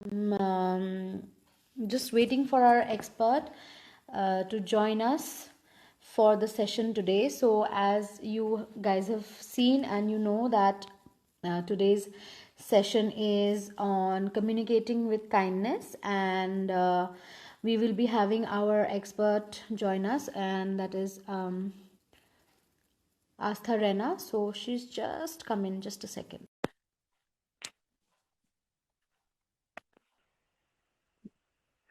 Um, just waiting for our expert to join us for the session today. So, as you guys have seen, and you know that today's session is on communicating with kindness, and we will be having our expert join us, and that is Astha Rena. So, she's just come in just a second.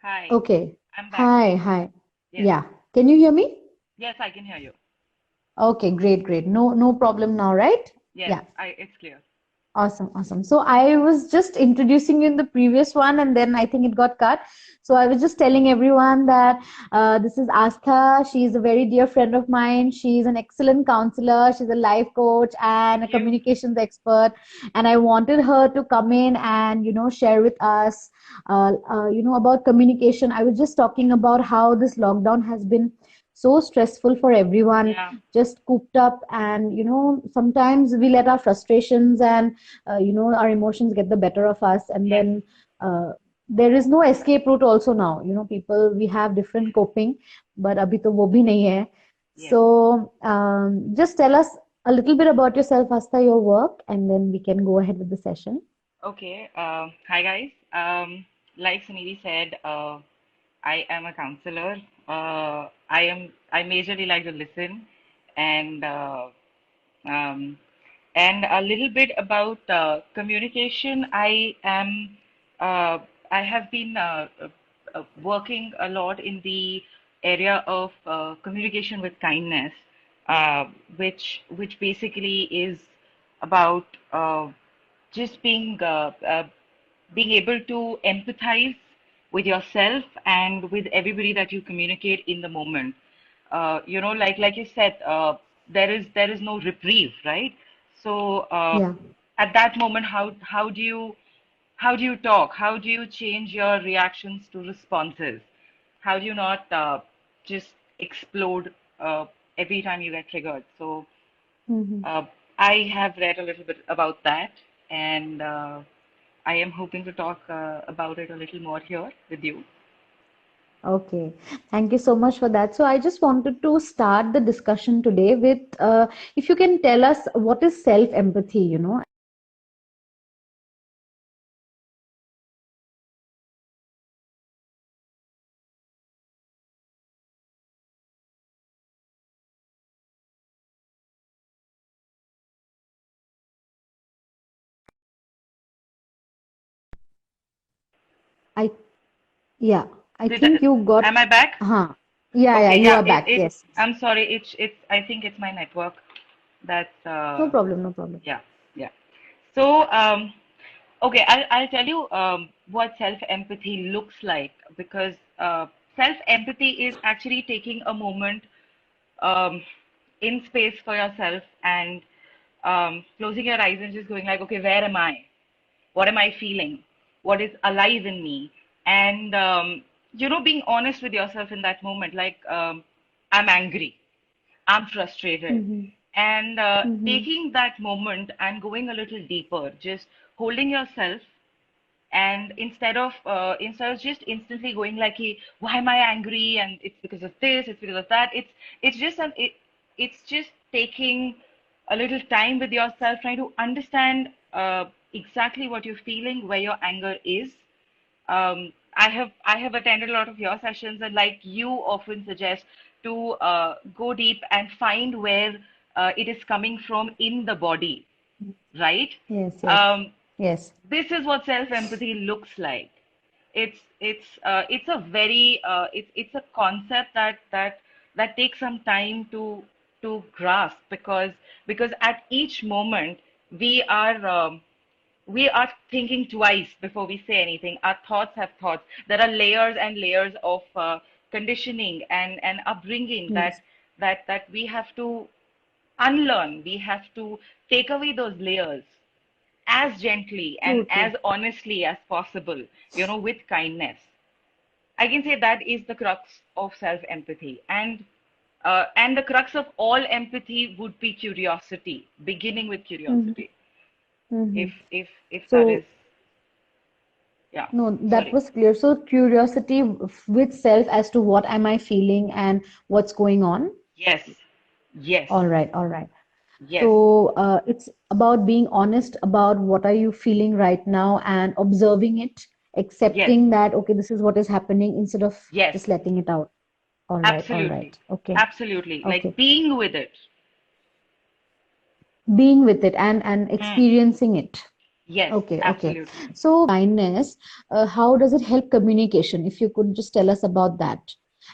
Hi, Okay. I'm back. Hi, hi. Yes, Yeah. Can you hear me? yes, I can hear you. Okay, great, great. No problem now, right? Yes, Yeah. it's clear. Awesome, awesome. So I was just introducing you in the previous one, and then I think it got cut. So I was just telling everyone that this is Astha. She's a very dear friend of mine. She's an excellent counselor. She's a life coach and Thank a you. communications expert. And I wanted her to come in and share with us, about communication. I was just talking about how this lockdown has been so stressful for everyone, Yeah, just cooped up, and sometimes we let our frustrations and our emotions get the better of us, and yes, then uh, there is no escape route also now. People, we have different coping, but abhi to wo bhi nahi hai. yes. So just tell us a little bit about yourself, Asta, your work, and then we can go ahead with the session. Okay. Hi guys. Like Sunidhi said, I am a counselor. I majorly like to listen, and um, a little bit about communication. Uh, I have been working a lot in the area of communication with kindness, which basically is about just being able to empathize with yourself and with everybody that you communicate in the moment. Like you said, there is no reprieve, right? So Yeah. at that moment, how do you talk? How do you change your reactions to responses? How do you not just explode every time you get triggered? So Hmm. uh, I have read a little bit about that, and I am hoping to talk about it a little more here with you. Okay, thank you so much for that. So I just wanted to start the discussion today with if you can tell us what is self-empathy. I Yeah, I Did think you am got, I back? huh. Yeah, yeah, Okay, you yeah. are back. Yes. I'm sorry. It's. I think it's my network. That's No problem, no problem. yeah, yeah. So okay, I'll tell you what self-empathy looks like, because self-empathy is actually taking a moment um, in space for yourself and closing your eyes and just going like, okay, where am I? What am I feeling? What is alive in me? And being honest with yourself in that moment, like I'm angry, I'm frustrated, Mm-hmm. and Mm-hmm. taking that moment and going a little deeper, just holding yourself, and instead of just instantly going like, "Hey, why am I angry?" and it's because of this, it's because of that. It's just taking a little time with yourself, trying to understand exactly what you're feeling, where your anger is. I have attended a lot of your sessions, and like you often suggest to go deep and find where it is coming from in the body, right? Yes, yes, Um, yes. this is what self-empathy looks like. It's a very it's a concept that takes some time to grasp, because at each moment we are thinking twice before we say anything. Our thoughts have thoughts. There are layers and layers of conditioning and upbringing Yes. that we have to unlearn. We have to take away those layers as gently and True, true. as honestly as possible, with kindness. I can say that is the crux of self-empathy. And the crux of all empathy would be curiosity, beginning with Mm-hmm. curiosity. Mm-hmm. If that is So, Yeah. No, that Sorry. was clear. So curiosity with self as to what am I feeling and what's going on. Yes. Yes. All right, all right. Yes. So it's about being honest about what are you feeling right now and observing it, Yes. accepting that, okay, this is what is happening instead of Yes. just letting it out. All right, all Absolutely. right. Okay, Absolutely. Like okay. being with it. Being with it and Hmm. experiencing it. Yes. Okay, okay. Absolutely. So kindness, how does it help communication? If you could just tell us about that.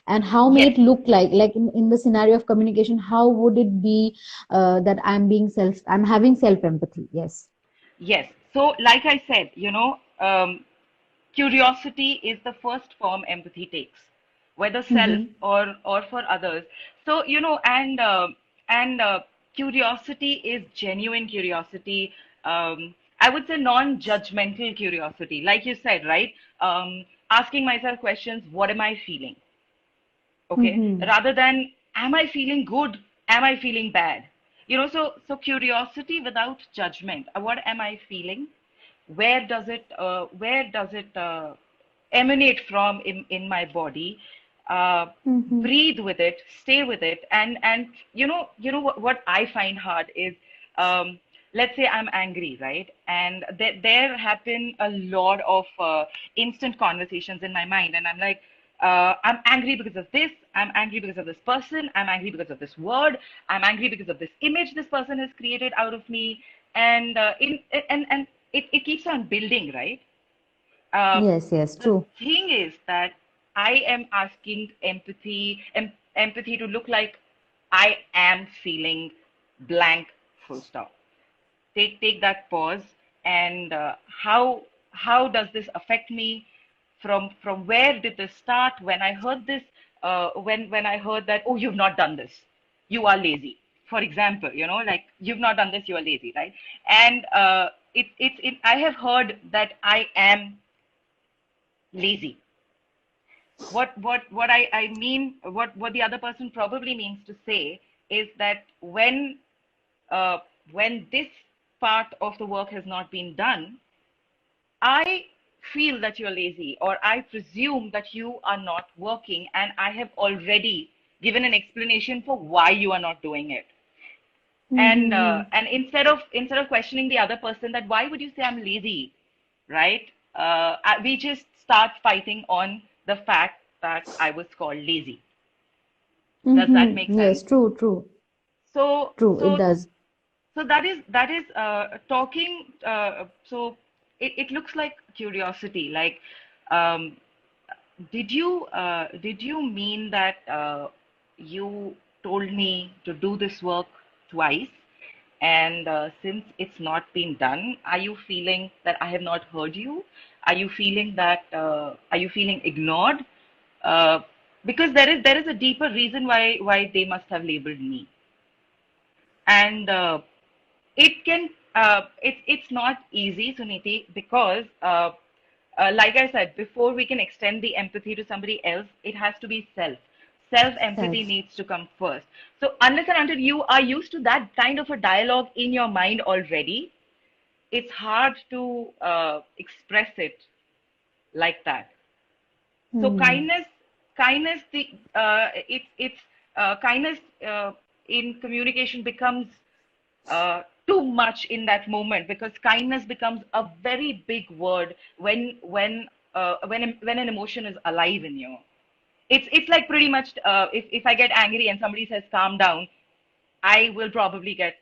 And how may Yes. it look like in the scenario of communication, how would it be that I'm having self-empathy? Yes. Yes. So, like I said, curiosity is the first form empathy takes, whether self Mm-hmm. or for others. So, and curiosity is genuine curiosity. I would say non-judgmental curiosity, like you said, right? Asking myself questions: What am I feeling? Okay, Mm-hmm. rather than am I feeling good, am I feeling bad, so curiosity without judgment. What am I feeling? Where does it emanate from in my body? uh, Mm-hmm. Breathe with it, stay with it. And what I find hard is, um, let's say I'm angry, right? And there happen a lot of instant conversations in my mind, and I'm like, I'm angry because of this, I'm angry because of this person, I'm angry because of this word, I'm angry because of this image this person has created out of me. And it keeps on building, right? uh, Yes, yes, the true. thing is that I am asking empathy to look like I am feeling blank, full stop. Take that pause. And how does this affect me? From where did this start? When I heard this, when I heard that, oh, you've not done this, you are lazy, for example, like, you've not done this, you are lazy, right? And I have heard that I am lazy. What I mean, what the other person probably means to say is that uh, when this part of the work has not been done, I feel that you're lazy, or I presume that you are not working, and I have already given an explanation for why you are not doing it. Mm-hmm. And instead of questioning the other person, that why would you say I'm lazy, right? We just start fighting on the fact that I was called lazy. Does that make Mm-hmm. sense? Yes, true, true, So, true. It so, does. so that is talking. So it looks like curiosity. Like, um, did you mean that you told me to do this work twice, and since it's not been done, are you feeling that I have not heard you? Are you feeling ignored? Uh, because there is a deeper reason why they must have labeled me. And it can it's not easy, Suniti, because like I said before, we can extend the empathy to somebody else, it has to be self empathy Self. needs to come first. So unless and until you are used to that kind of a dialogue in your mind already, it's hard to express it like that. So Mm-hmm. kindness, the it's kindness in communication becomes too much in that moment, because kindness becomes a very big word when an emotion is alive in you. It's like pretty much, if I get angry and somebody says calm down, I will probably get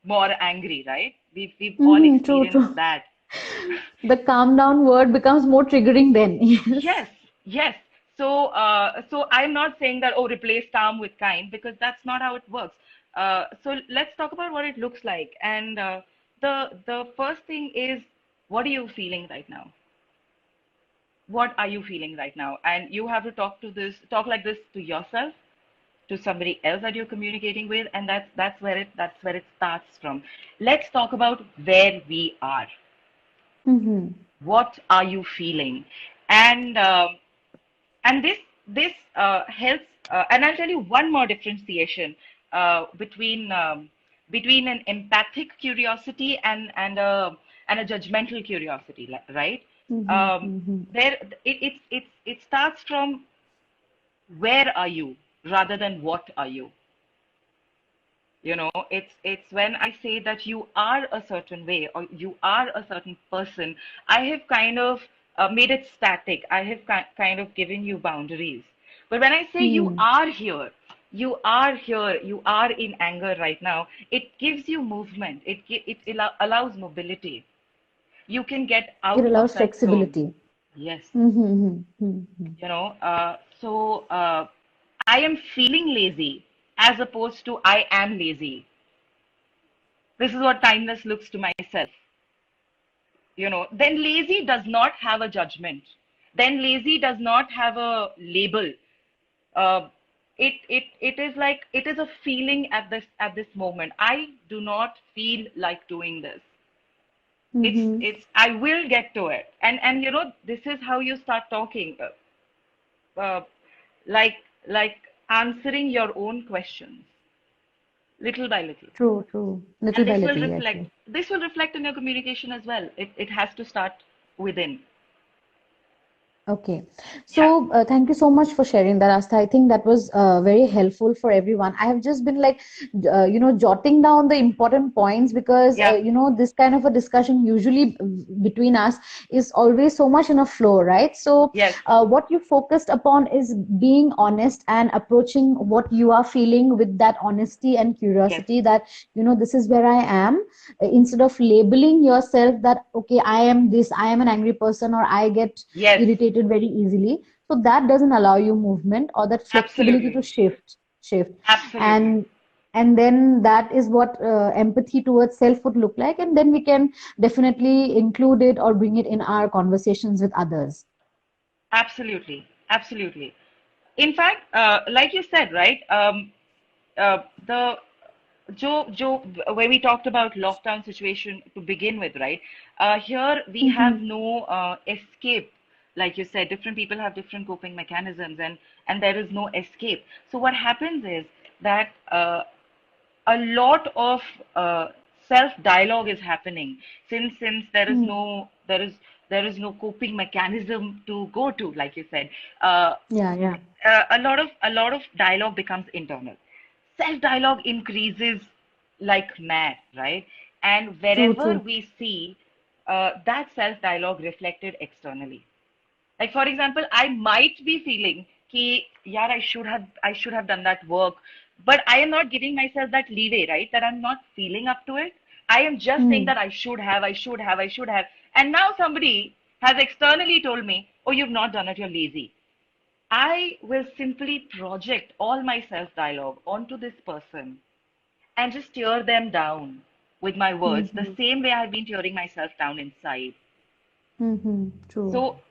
more angry, right? We've all Mm-hmm. True, experienced true. that. The calm down word becomes more triggering then. Yes. Yes, yes. So I'm not saying that, oh, replace calm with kind, because that's not how it works. So let's talk about what it looks like. And the first thing is, what are you feeling right now? What are you feeling right now? And you have to talk like this to yourself, to somebody else that you're communicating with, and that's where it starts from. Let's talk about where we are. Mm-hmm. What are you feeling? And um and this this helps. And I'll tell you one more differentiation between an empathic curiosity and a judgmental curiosity, right? Mm-hmm. Um, Mm-hmm. there, it starts from where are you rather than what are you. It's when I say that you are a certain way or you are a certain person, I have kind of made it static. I have kind of given you boundaries. But when I say Hmm. you are in anger right now, it gives you movement. It allows mobility. You can get It out of allows that zone. flexibility. Yes. Mm-hmm. Mm-hmm. So I am feeling lazy as opposed to I am lazy. This is what kindness looks to myself. Then lazy does not have a judgment. Then lazy does not have a label. Uh, it is like it is a feeling at this moment. I do not feel like doing this. Mm-hmm. It's I will get to it. And this is how you start talking. Uh, like like answering your own questions little by little. True, true. Little And by this will little, yes, reflect yes. this will reflect in your communication as well. It has to start within. Okay. Yeah. So, thank you so much for sharing that, Astha. I think that was very helpful for everyone. I have just been like, jotting down the important points because, Yeah. this kind of a discussion usually between us is always so much in a flow, right? So, Yes. what you focused upon is being honest and approaching what you are feeling with that honesty and Yes. curiosity that, this is where I am, instead of labeling yourself that, okay, I am this, I am an angry person, or I get Yes. irritated very easily. So that doesn't allow you movement or that flexibility to Absolutely. shift. Absolutely. And then that is what empathy towards self would look like, and then we can definitely include it or bring it in our conversations with others. Absolutely. Absolutely. In fact, like you said, right? The Joe, when we talked about lockdown situation to begin with, right? Here we Mm-hmm. have no escape. Like you said, different people have different coping mechanisms, and there is no escape. So what happens is that a lot of self dialogue is happening since there is no coping mechanism to go to, like you said. uh, Yeah, yeah. a lot of dialogue becomes internal. Self dialogue increases like mad, right? And True, wherever true. we see that self dialogue reflected externally, like for example, I might be feeling ki yaar, I should have done that work, but I am not giving myself that leeway, right? That I'm not feeling up to it. I am just saying Hmm. that I should have. And now somebody has externally told me, oh, you've not done it, you're lazy. I will simply project all my self dialogue onto this person and just tear them down with my words, the Mm-hmm. same way I've been tearing myself down inside. Mm-hmm. True.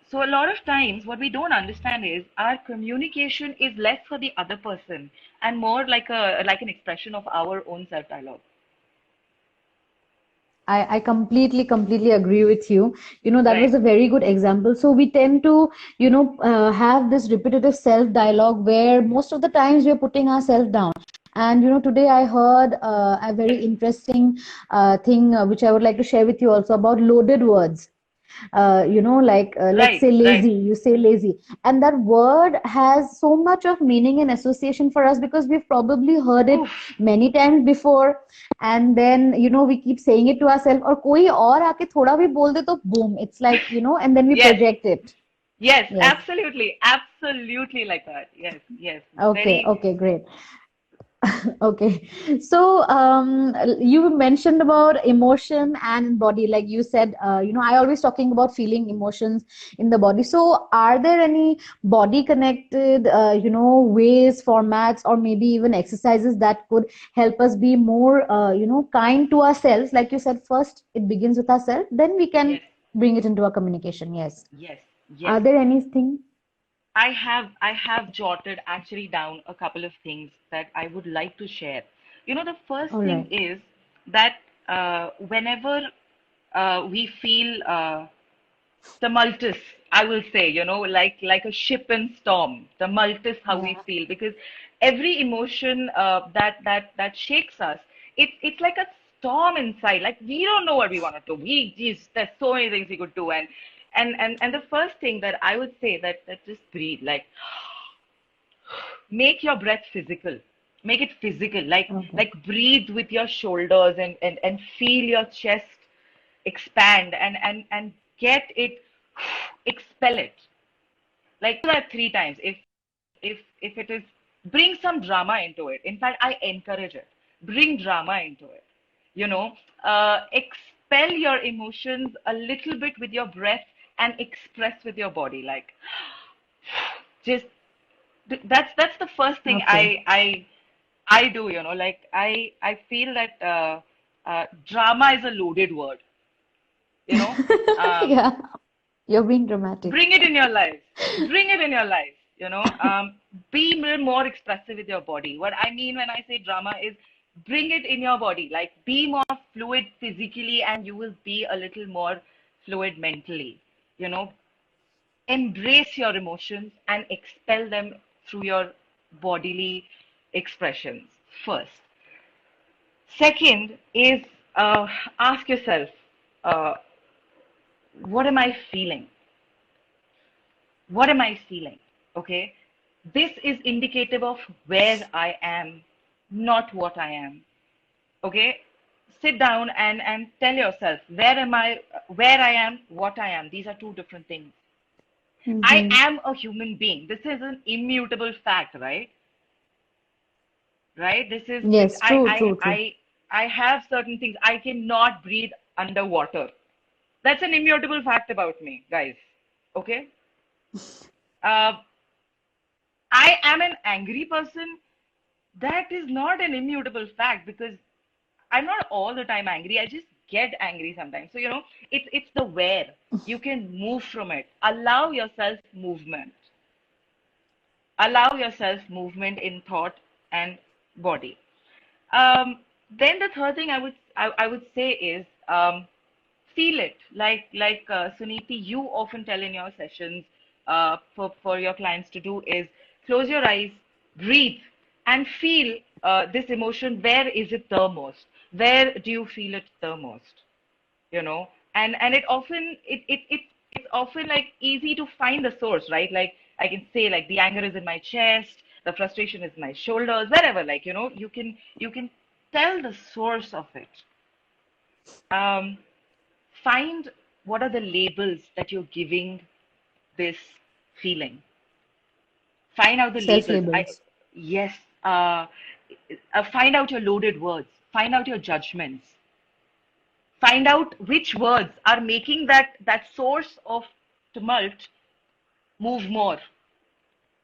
So a lot of times what we don't understand is our communication is less for the other person and more like an expression of our own self dialogue. I completely agree with you. That Right. was a very good example. So we tend to, have this repetitive self dialogue where most of the times we are putting ourselves down. And, today I heard a very Yes. interesting thing which I would like to share with you also about loaded words. Like, let's Right. say Right. lazy, you say lazy, and that word has so much of meaning and association for us because we've probably heard it Oof. many times before. And then, we keep saying it to ourselves, or koi aur aake thoda bhi bol de, to boom, it's like, and then we Yes. project it. Yes. Yes. Absolutely. Absolutely like that. Yes. Yes. Okay, Very. okay, great. Okay. So, you mentioned about emotion and body, like you said, I always talking about feeling emotions in the body. So, are there any body connected, ways, formats, or maybe even exercises that could help us be more, kind to ourselves? Like you said, first it begins with ourselves, then we can Yes. bring it into our communication. Yes. Yes. Are Yes. there anything? I have jotted actually down a couple of things that I would like to share. The first All thing right. is that whenever we feel tumultuous, I will say, like a ship in storm, tumultuous how we Yeah. feel, because every emotion that shakes us, it's like a storm inside. Like we don't know what we want to do. Geez, there's so many things we could do, and And the first thing that I would say, that just breathe, like make your breath physical. Make it physical, Okay. like breathe with your shoulders, and feel your chest expand, and get it, expel it, like do that 3 times. If it is, bring some drama into it. In fact, I encourage it. Bring drama into it, you know. Expel your emotions a little bit with your breath, and express with your body, like just that's the first thing Okay. I do, you know. Like I feel that drama is a loaded word, you know. um, Yeah, you're being dramatic. Bring it in your life. Bring it in your life, you know. Be more expressive with your body. What I mean when I say drama is, bring it in your body, like be more fluid physically, and you will be a little more fluid mentally, you know. Embrace your emotions and expel them through your bodily expressions first. Second is, ask yourself, uh, what am I feeling? What am I feeling? Okay. This is indicative of where I am, not what I am. Okay. Sit down and tell yourself, where I am, what I am. These are two different things. I Mm-hmm. am a human being. This is an immutable fact, right? Right? This is this Yes, true, true, true. I have certain things. I cannot breathe underwater. That's an immutable fact about me, guys. Okay? Uh, I am an angry person. That is not an immutable fact, because I'm not all the time angry. I just get angry sometimes. So, you know, it's the where. You can move from it. Allow yourself movement. Allow yourself movement in thought and body. Then the third thing I would say is, feel it. Like Suniti, you often tell in your sessions, for your clients to do is, close your eyes, breathe, and feel this emotion. Where is it the most? Where do you feel it the most? You know, and it's often like easy to find the source, right? Like I can say, like the anger is in my chest, the frustration is in my shoulders, wherever. Like, you know, you can tell the source of it. um Find what are the labels that you're giving this feeling. Find out the Self labels. I labels. Yes. Find out your loaded words. Find out your judgments. Find out which words are making that source of tumult move more.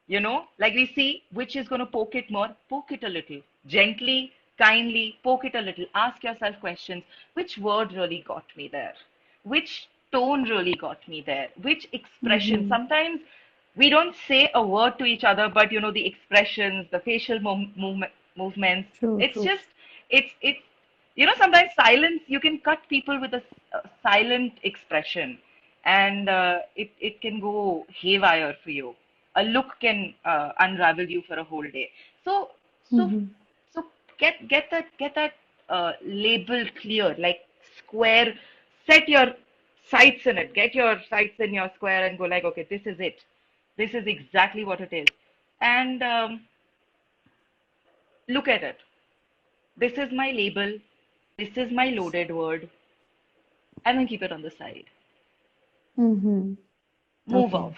You know, like we see which is going to poke it more. Poke it a little, gently, kindly. Poke it a little. Ask yourself questions. Which word really got me there? Which tone really got me there? Which expression? Mm-hmm. Sometimes we don't say a word to each other, but you know, the expressions, the facial movements. True, It's true. just, it's you know, sometimes silence, you can cut people with a silent expression, and it can go haywire for you. A look can unravel you for a whole day. So so Mm-hmm. so get that label clear, like square. Set your sights in it. Get your sights in your square and go like, okay, this is it. This is exactly what it is. And look at it. This is my label. This is my loaded word. And then keep it on the side. Mm-hmm. Move Okay. off.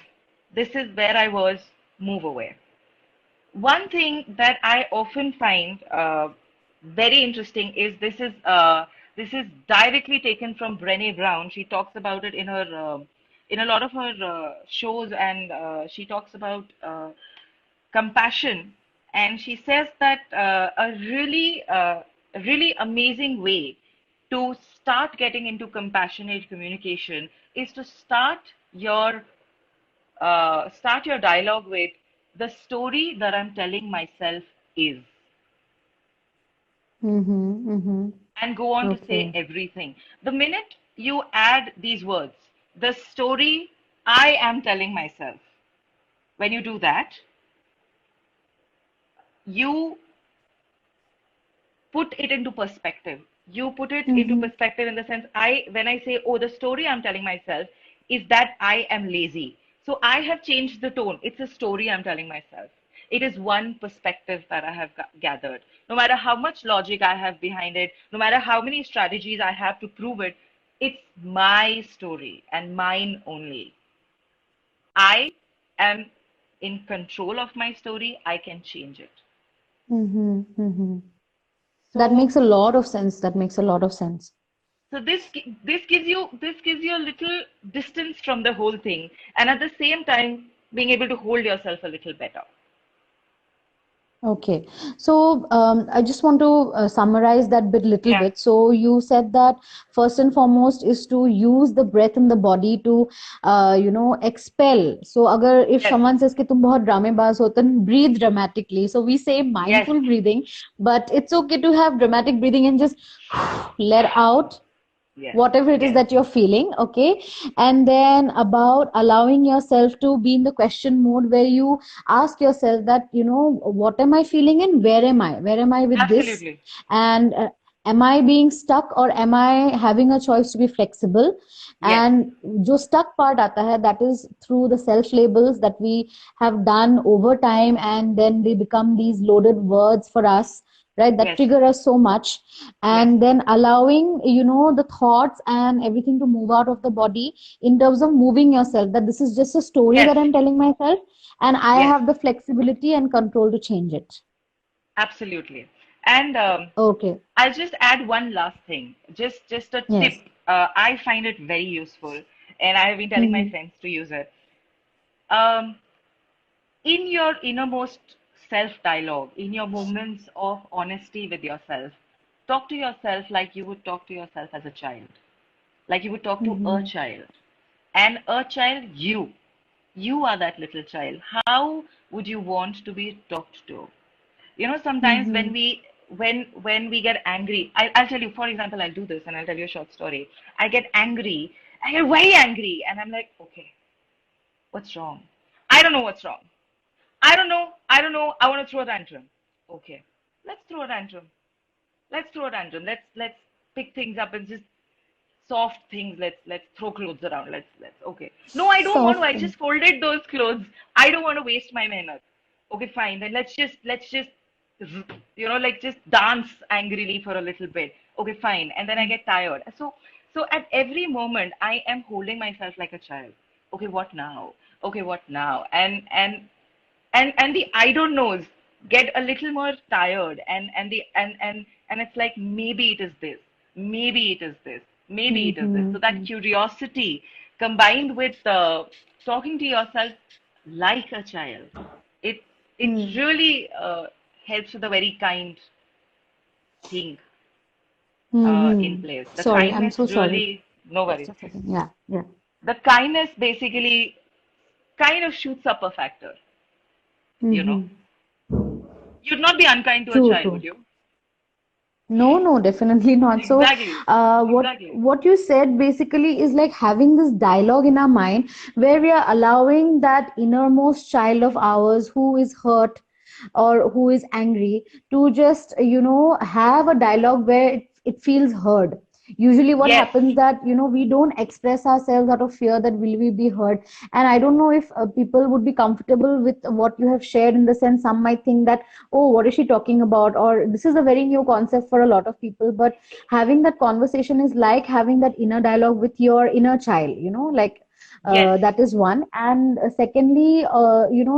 This is where I was. Move away. One thing that I often find very interesting is, this is directly taken from Brené Brown. She talks about it in a lot of her shows, and she talks about compassion, and she says that a really amazing way to start getting into compassionate communication is to start your dialogue with, the story that I'm telling myself is, Mm-hmm. Mm-hmm. and go on to say Okay. everything. The minute you add these words, the story I am telling myself, when you do that, you put it into perspective. You put it into Mm-hmm. perspective in the sense, when I say, oh, the story I'm telling myself is that I am lazy. So I have changed the tone. It's a story I'm telling myself. It is one perspective that I have gathered. No matter how much logic I have behind it, no matter how many strategies I have to prove it, it's my story and mine only. I am in control of my story. I can change it. Mm-hmm. Mm-hmm. That So makes a lot of sense. That makes a lot of sense. so this gives you a little distance from the whole thing, and at the same time being able to hold yourself a little better. Okay, so I just want to summarize that bit little Yeah. bit. So you said that first and foremost is to use the breath in the body to, expel. So अगर if Yes. someone says कि तुम बहुत ड्रामेबाज हो, then breathe dramatically. So we say Yes. mindful breathing, but it's okay to have dramatic breathing and just let out Yes. whatever it is Yes. that you're feeling, okay? And then about allowing yourself to be in the question mode where you ask yourself that, what am I feeling and where am I with this? Absolutely. And am I being stuck or am I having a choice to be flexible? Yes. And जो stuck part आता है, that is through the self labels that we have done over time, and then they become these loaded words for us, right, that Yes. trigger us so much. Yes. And then allowing, the thoughts and everything to move out of the body in terms of moving yourself, that this is just a story Yes. that I'm telling myself, and I Yes. have the flexibility and control to change it. Absolutely. And Okay. I'll just add one last thing. Just a tip. Yes. I find it very useful, and I have been telling my Mm-hmm. friends to use it. Um, in your innermost self dialogue, in your moments of honesty with yourself, talk to yourself like you would talk to yourself as a child, like you would talk to a Mm-hmm. child. And a child, you are that little child. How would you want to be talked to? Sometimes Mm-hmm. when we get angry, I'll tell you, for example, I'll do this and I'll tell you a short story. I get very angry, and I'm like, okay, what's wrong? I don't know what's wrong. I don't know. I want to throw a tantrum. Okay, let's throw a tantrum. Let's throw a tantrum. Let's pick things up and just soft things. Let's throw clothes around. Let's okay. No, I don't want to. Soft I thing. just folded those clothes. I don't want to waste my minute. Okay, fine. Then let's just like just dance angrily for a little bit. Okay, fine. And then I get tired. So at every moment I am holding myself like a child. Okay, what now? Okay, what now? And the I don't knows get a little more tired, and it's like, maybe it is this, maybe it is this, maybe it is this. So that Mm-hmm. curiosity combined with talking to yourself like a child, it it Mm-hmm. really helps with a very kind thing in Mm-hmm. place. The Sorry, I'm kindness so sorry. really, no Just worries. a second. Yeah, yeah. The kindness basically kind of shoots up a factor, you know. Mm-hmm. You'd not be unkind to a True, child, true. would you? No, no, definitely not. So, Exactly. what Exactly. what you said basically is like having this dialogue in our mind where we are allowing that innermost child of ours who is hurt or who is angry to just, have a dialogue where it feels heard. Usually what Yes. happens that, we don't express ourselves out of fear that will we be heard. And I don't know if people would be comfortable with what you have shared, in the sense some might think that, oh, what is she talking about, or this is a very new concept for a lot of people. But having that conversation is like having that inner dialogue with your inner child, like Yes. that is one. And secondly,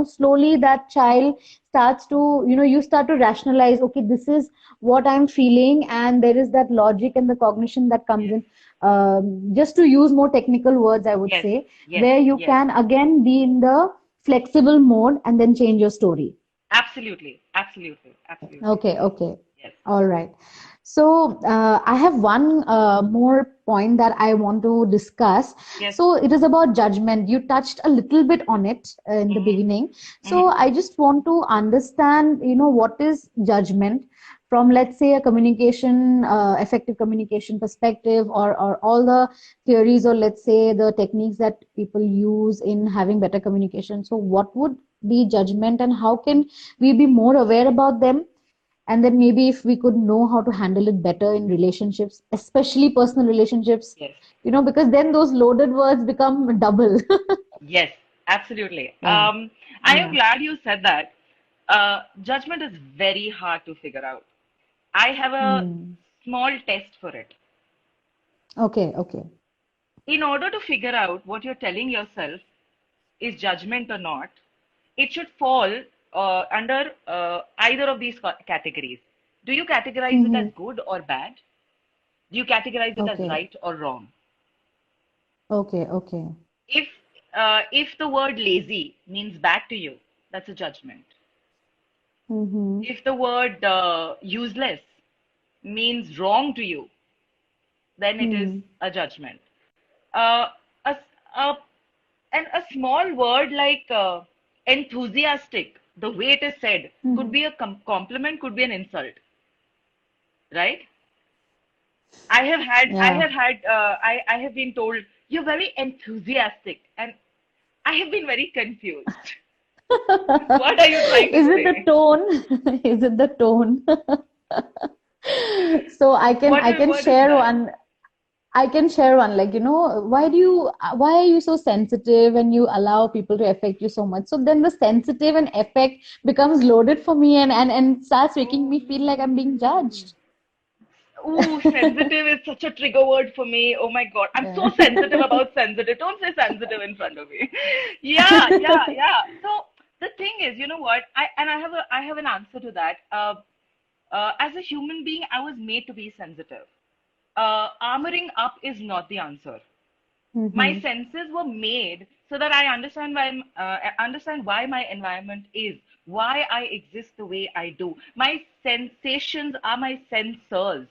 slowly that child starts to, you start to rationalize, okay, this is what I'm feeling, and there is that logic and the cognition that comes Yes. in. Just to use more technical words, I would Yes. say, Yes. where you Yes. can again be in the flexible mode and then change your story. Absolutely. Absolutely. Absolutely. Okay, okay. Yes. All right. So, I have one more point that I want to discuss. Yes. So, it is about judgment. You touched a little bit on it in the Mm-hmm. beginning. So, Mm-hmm. I just want to understand, what is judgment from, let's say, a communication, effective communication perspective, or all the theories, or let's say the techniques that people use in having better communication. So, what would be judgment, and how can we be more aware about them? and then maybe if we could know how to handle it better in relationships, especially personal relationships, Yes. because then those loaded words become double. Yes, absolutely. Yeah, I am yeah. glad you said that. Judgment is very hard to figure out. I have a Hmm. small test for it. Okay, okay. In order to figure out what you're telling yourself is judgment or not, it should fall under either of these categories. Do you categorize it Mm-hmm. as good or bad? Do you categorize it as Okay, right or wrong? okay, okay. If if the word lazy means bad to you, that's a judgment. Mm-hmm. If the word useless means wrong to you, then it is Hmm. a judgment. Uh, a, a, and a small word like enthusiastic, the way it is said, could Mm-hmm. be a compliment, could be an insult, right? Yeah. I have been told you're very enthusiastic, and I have been very confused. What are you trying to Is it the say? tone? Is it the tone? So I can What is share that? one. I can share one. Like, why are you so sensitive and you allow people to affect you so much? So then the sensitive and affect becomes loaded for me, and starts making me feel like I'm being judged. Ooh, sensitive is such a trigger word for me. Oh my God. I'm Yeah. so sensitive about sensitive. Don't say sensitive in front of me. Yeah, yeah, yeah. So the thing is, you know what? I have an answer to that. As a human being, I was made to be sensitive. Armoring up is not the answer. My Mm-hmm. senses were made so that I understand why my environment is, why I exist the way I do. My sensations are my sensors,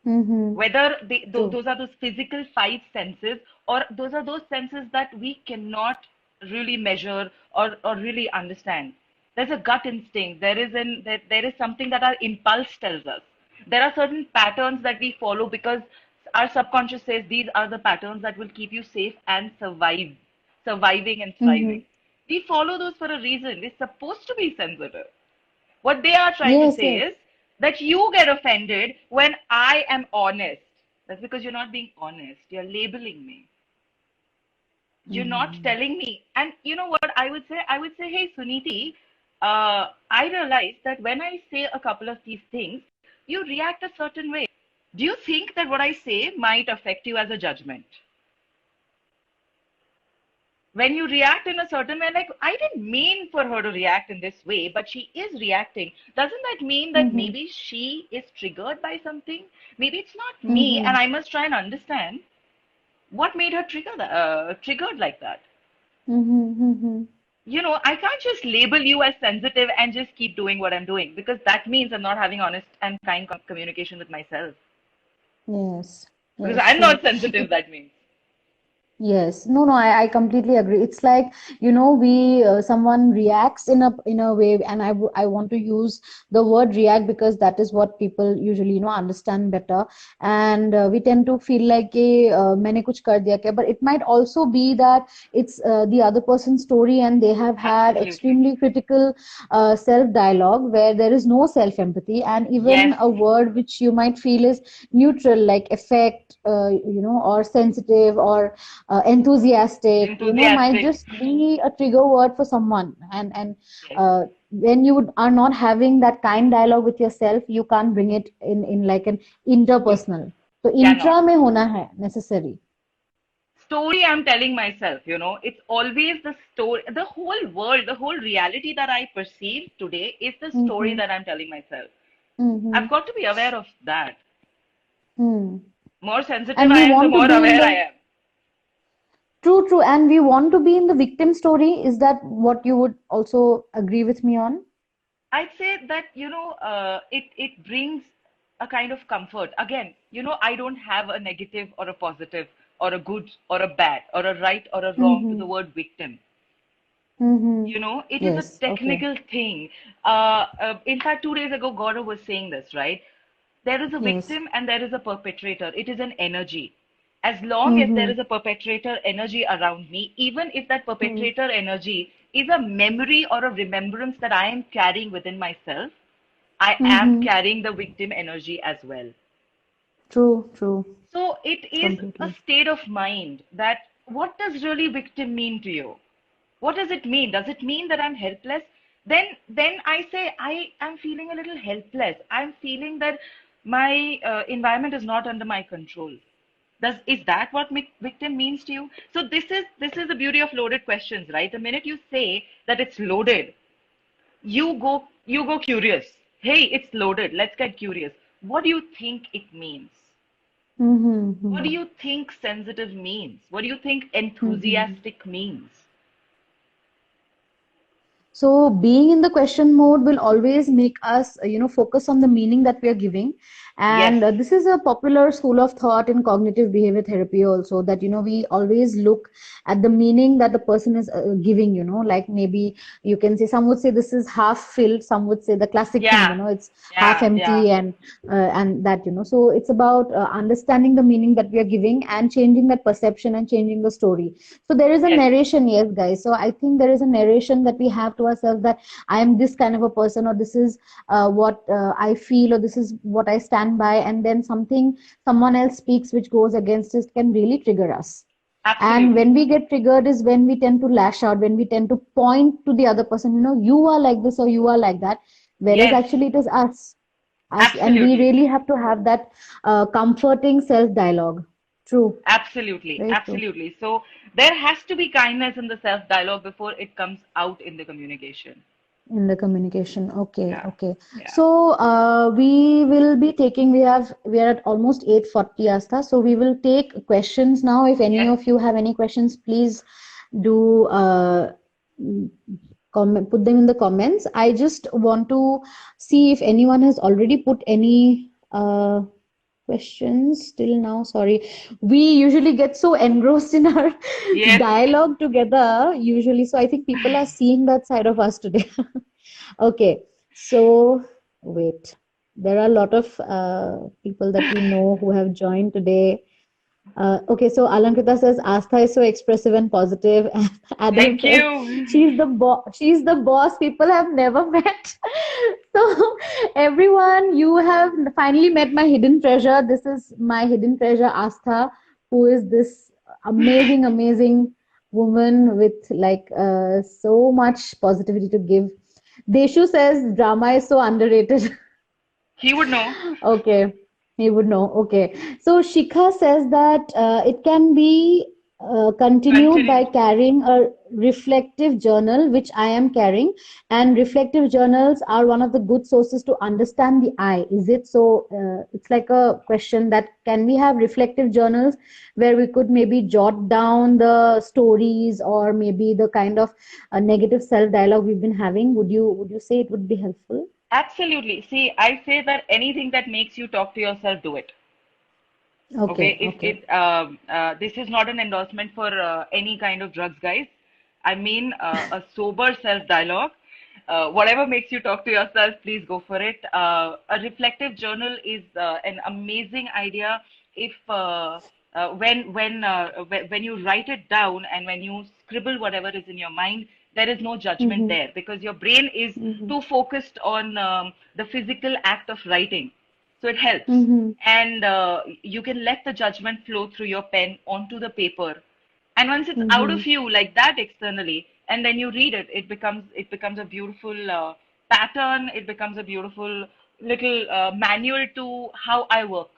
Mm-hmm. whether True. those are those physical five senses, or those are those senses that we cannot really measure or really understand. There's a gut instinct. There is something that our impulse tells us. There are certain patterns that we follow because our subconscious says these are the patterns that will keep you safe and surviving and Mm-hmm. thriving. We follow those for a reason. We're supposed to be sensitive. What they are trying to Yes, say yes. is that you get offended when I am honest. That's because you're not being honest. You're labeling me. You're not Mm. telling me. And you know what I would say? I would say, hey, Suniti, I realize that when I say a couple of these things, you react a certain way. Do you think that what I say might affect you as a judgment? When you react in a certain way, like I didn't mean for her to react in this way, but she is reacting. Doesn't that mean that Mm-hmm. maybe she is triggered by something? Maybe it's not me, and Mm-hmm. I must try and understand what made her triggered like that. Mm-hmm. Mm-hmm. You know, I can't just label you as sensitive and just keep doing what I'm doing because that means I'm not having honest and kind communication with myself. Yes. Because Yes, I'm true. not sensitive, that means. Yes, no, no, I completely agree. It's like, someone reacts in a way, and I want to use the word react because that is what people usually, understand better. And we tend to feel like, मैंने कुछ कर दिया क्या? But it might also be that it's the other person's story, and they have had Absolutely. extremely critical self-dialogue where there is no self-empathy, and even Yes. a word which you might feel is neutral, like affect, or sensitive or enthusiastic, might Enthusiastic. just be a trigger word for someone. And Yes. when you are not having that kind dialogue with yourself, you can't bring it in like an You interpersonal. So cannot. intra में होना है necessary. Story I'm telling myself, it's always the story. The whole world, the whole reality that I perceive today is the story Mm-hmm. that I'm telling myself. Mm-hmm. I've got to be aware of that. Hmm. More sensitive And I we am, the want to more be in aware I the am. true, true, and we want to be in the victim story. Is that what you would also agree with me on? I'd say that, it brings a kind of comfort. Again, I don't have a negative or a positive or a good or a bad or a right or a wrong to Mm-hmm. the word victim. Mm-hmm. It is a Yes. Okay. technical thing. In fact, 2 days ago, Gaurav was saying this, right? There is a Yes. victim and there is a perpetrator. It is an energy. As long as there Mm-hmm. is a perpetrator energy around me, even if that Hmm. perpetrator energy is a memory or a remembrance that I am carrying within myself, I am Mm-hmm. carrying the victim energy as well. True, true. So it is a Completely. state of mind that what does really victim mean to you? What does it mean? Does it mean that I'm helpless? Then I say I am feeling a little helpless. I'm feeling that my environment is not under my control. Is that what victim means to you? So this is the beauty of loaded questions, right? The minute you say that it's loaded, you go curious. Hey, it's loaded. Let's get curious. What do you think it means? What do Mm-hmm. you think sensitive means? What do you think Mm-hmm. enthusiastic means? So being in the question mode will always make us, focus on the meaning that we are giving. Yes. And this is a popular school of thought in cognitive behavior therapy also, that, we always look at the meaning that the person is giving, like maybe you can say, some would say this is half filled, some would say the classic thing, Yeah. it's half Yeah. Yeah. empty, and that, so it's about understanding the meaning that we are giving and changing that perception and changing the story. So there is a Yes. narration, yes, guys. So I think there is a narration that we have to ourselves, that I am this kind of a person, or this is what I feel, or this is what I stand by, and then someone else speaks which goes against it, can really trigger us. And Absolutely. when we get triggered is when we tend to lash out, when we tend to point to the other person, you are like this or you are like that, whereas Yes. actually it is us, and we Absolutely. really have to have that comforting self dialogue. True, Absolutely. very true. Absolutely. So there has to be kindness in the self dialogue before it comes out in the communication. In the communication. Okay, Yeah. okay. Yeah. So we are at almost 8:40, Astha. So we will take questions now. If any Yes. of you have any questions, please do comment, put them in the comments. I just want to see if anyone has already put any questions till now. Sorry. We usually get so engrossed in our Yes. dialogue together, usually. So I think people are seeing that side of us today. Okay, so wait. There are a lot of people that we know who have joined today. Okay, so Alankrita says Astha is so expressive and positive. Adam Thank says you. she's the boss people have never met. So everyone, you have finally met my hidden treasure. This is my hidden treasure, Astha, who is this amazing woman with like so much positivity to give. Deshu says drama is so underrated. He would know. Okay, he would know. Okay. So Shikha says that it can be continued by Continue. carrying a reflective journal, which I am carrying. And reflective journals are one of the good sources to understand the I. Is it so? It's like a question that can we have reflective journals where we could maybe jot down the stories, or maybe the kind of negative self dialogue we've been having? Would you say it would be helpful? Absolutely. See, I say that anything that makes you talk to yourself, do it. Okay, Okay, if okay. it this is not an endorsement for any kind of drugs, guys. I mean a sober self-dialogue. Whatever makes you talk to yourself, please go for it. A reflective journal is an amazing idea if when you write it down and when you scribble whatever is in your mind, there is no judgment Mm-hmm. there because your brain is Mm-hmm. too focused on the physical act of writing. So it helps. Mm-hmm. And you can let the judgment flow through your pen onto the paper. And once it's out Mm-hmm. of you like that externally, and then you read it, it becomes a beautiful pattern. It becomes a beautiful little manual to how I work.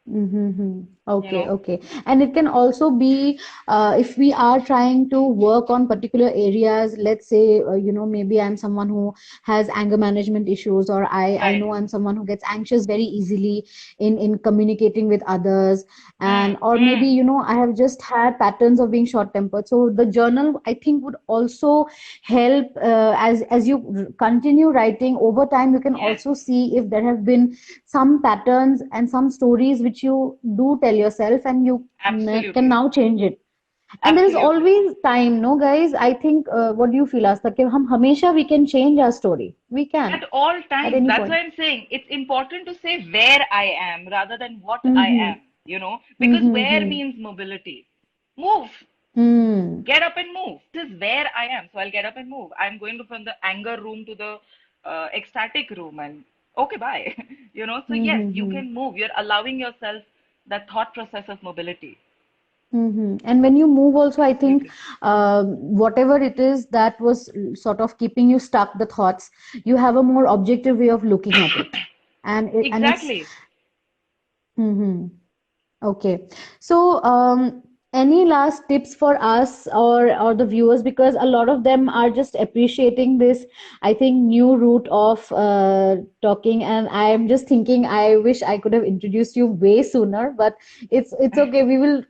Mm-hmm. You Okay, know. okay. And it can also be if we are trying to work on particular areas, let's say, maybe I'm someone who has anger management issues, or I Right. know I'm someone who gets anxious very easily in communicating with others, and Mm, or maybe, mm. I have just had patterns of being short-tempered. So the journal, I think, would also help as you continue writing over time. You can Yes. also see if there have been some patterns and some stories which you do tell yourself, and you can Absolutely. now change it. And there is Absolutely. always time, no, guys? I think, what do you feel, Asta? कि हम हमेशा we can change our story. We can At all at times. any That's point. why I'm saying it's important to say where I am rather than what I Mm-hmm. am, because where Mm-hmm. means mobility. Move. Mm-hmm. Get up and move. This is where I am. So I'll get up and move. I'm going from the anger room to the ecstatic room and okay, bye. So yes, you Mm-hmm. can move. You're allowing yourself that thought process of mobility. Mm-hmm. And when you move also, I think Absolutely. whatever it is that was sort of keeping you stuck, the thoughts, you have a more objective way of looking at it. And it's Exactly. mm-hmm. Okay. So, any last tips for us or the viewers, because a lot of them are just appreciating this, I think, new route of talking, and I am just thinking I wish I could have introduced you way sooner, but it's okay. We will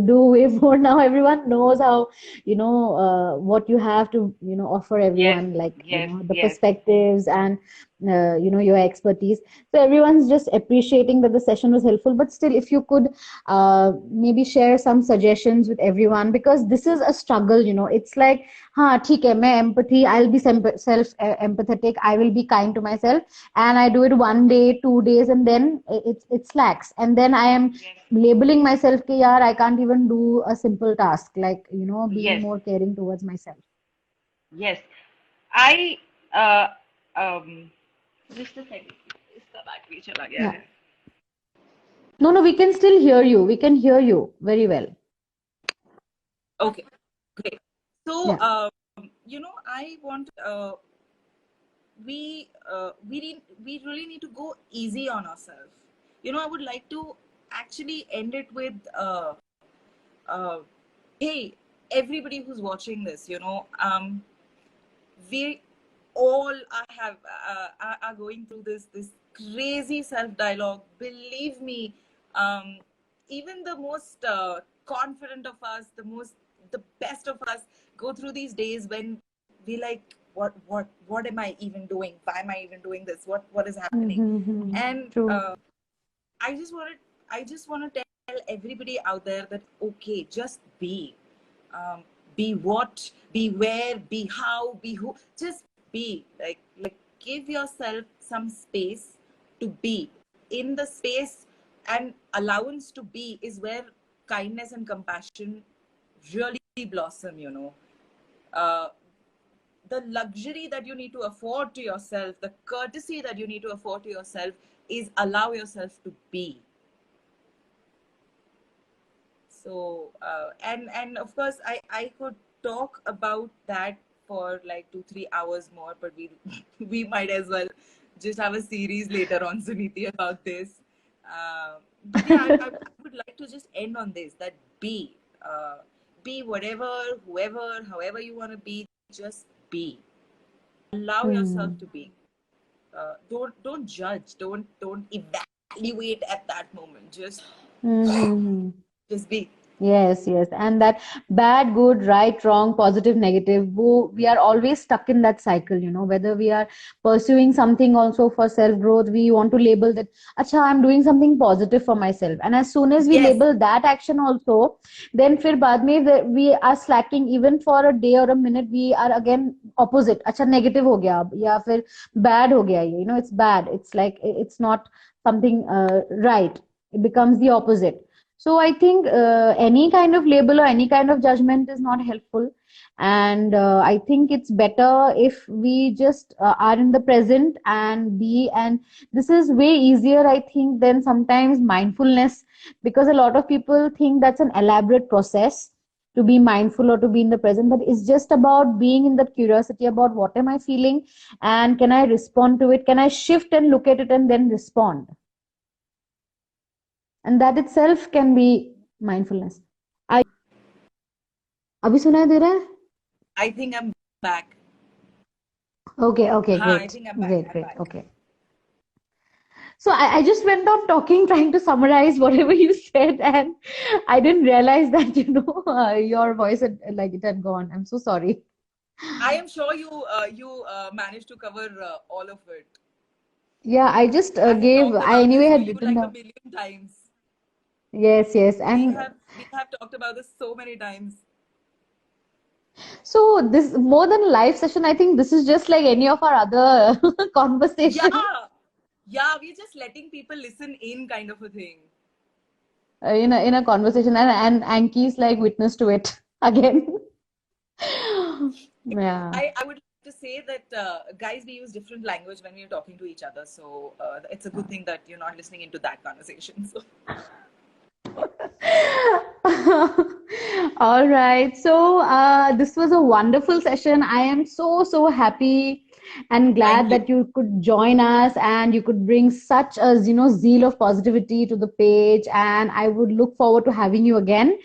do way more now. Everyone knows how, what you have to, offer Yes, everyone, like, yes, the yes. perspectives and your expertise. So everyone's just appreciating that the session was helpful. But still, if you could maybe share some suggestions with everyone, because this is a struggle. It's like, हाँ ठीक है, मैं empathy, I'll be self empathetic, I will be kind to myself, and I do it 1 day, 2 days, and then it slacks, and then I am Yes, labeling myself कि यार I can't even do a simple task, like being yes, more caring towards myself. yes. I um just a second. इसका battery चला गया Yeah. है. No, no, we can still hear you. We can hear you very well. Okay, great. So, Yeah. I want we really need to go easy on ourselves. I would like to actually end it with uh, hey, everybody who's watching this, we all are going through this crazy self dialogue. Believe me, um, even the most confident of us, the best of us, go through these days when we like, what am I even doing? Why am I even doing this? What is happening? Mm-hmm. And True. I just want to tell everybody out there that okay, just be what, be where, be how, be who. Just be like give yourself some space to be in the space, and allowance to be is where kindness and compassion really blossom. Uh, the luxury that you need to afford to yourself, the courtesy that you need to afford to yourself is allow yourself to be. So and of course I could talk about that for like 2-3 hours more, but we we might as well just have a series later on, Suniti, about this. But yeah, I would like to just end on this, that be whatever, whoever, however you want to be. Just be, allow yourself Hmm. to be. Don't judge, don't evaluate at that moment. Mm-hmm. Just be. Yes, yes. And that bad, good, right, wrong, positive, negative, we are always stuck in that cycle, whether we are pursuing something also for self-growth, we want to label that, acha, I'm doing something positive for myself. And as soon as we Yes. label that action also, then फिर बाद में we are slacking even for a day or a minute, we are again opposite. अच्छा, negative हो गया अब, या फिर bad हो गया ये, it's bad. It's like, it's not something right. It becomes the opposite. So I think any kind of label or any kind of judgment is not helpful. And I think it's better if we just are in the present and be. And this is way easier, I think, than sometimes mindfulness, because a lot of people think that's an elaborate process to be mindful or to be in the present. But it's just about being in that curiosity about what am I feeling, and can I respond to it? Can I shift and look at it and then respond? And that itself can be mindfulness. I अभी सुनाई दे रहा है? I think I'm back. Okay, okay, I great, think I'm back. great, I'm great. back. Okay. So I just went on talking, trying to summarize whatever you said, and I didn't realize that, your voice had, like, it had gone. I'm so sorry. I am sure you managed to cover all of it. Yeah, I just I have talked I about anyway this for had you written like a down. million times. Yes, yes. We And have we have talked about this so many times. so this more than a live session, I think this is just like any of our other conversation, Yeah, yeah. We're just letting people listen in, kind of a thing. in a conversation, and Anki's like witness to it again. Yeah. I would like to say that guys, we use different language when we're talking to each other. So it's a good thing that you're not listening into that conversation. So. All right. So this was a wonderful session. I am so happy and glad Thank you. that you could join us and you could bring such a zeal of positivity to the page. And I would look forward to having you again.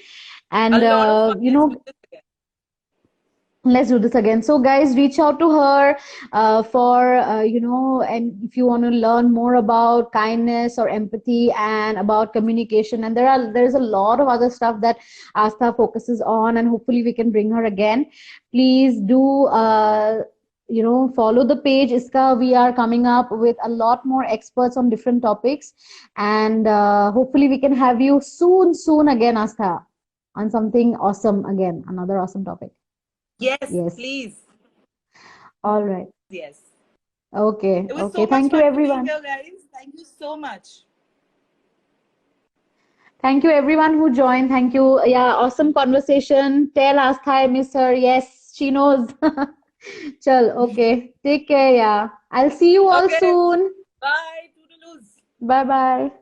A And lot of fun. Let's do this again. let's do this again. So guys, reach out to her for and if you want to learn more about kindness or empathy and about communication, and there's a lot of other stuff that Astha focuses on, and hopefully we can bring her again. Please do follow the page Iska. We are coming up with a lot more experts on different topics, and hopefully we can have you soon again, Astha, on something awesome again, another awesome topic. Yes, Yes. please. All right. Yes. Okay. It was Okay. so much Thank you, fun to be everyone. here, guys. Thank you so much. Thank you, everyone who joined. Thank you. Yeah, awesome conversation. Tell Astha I miss her. Yes, she knows. Chal, okay. Take care. Yeah. I'll see you all Okay. soon. Bye. Toodaloos. Bye bye.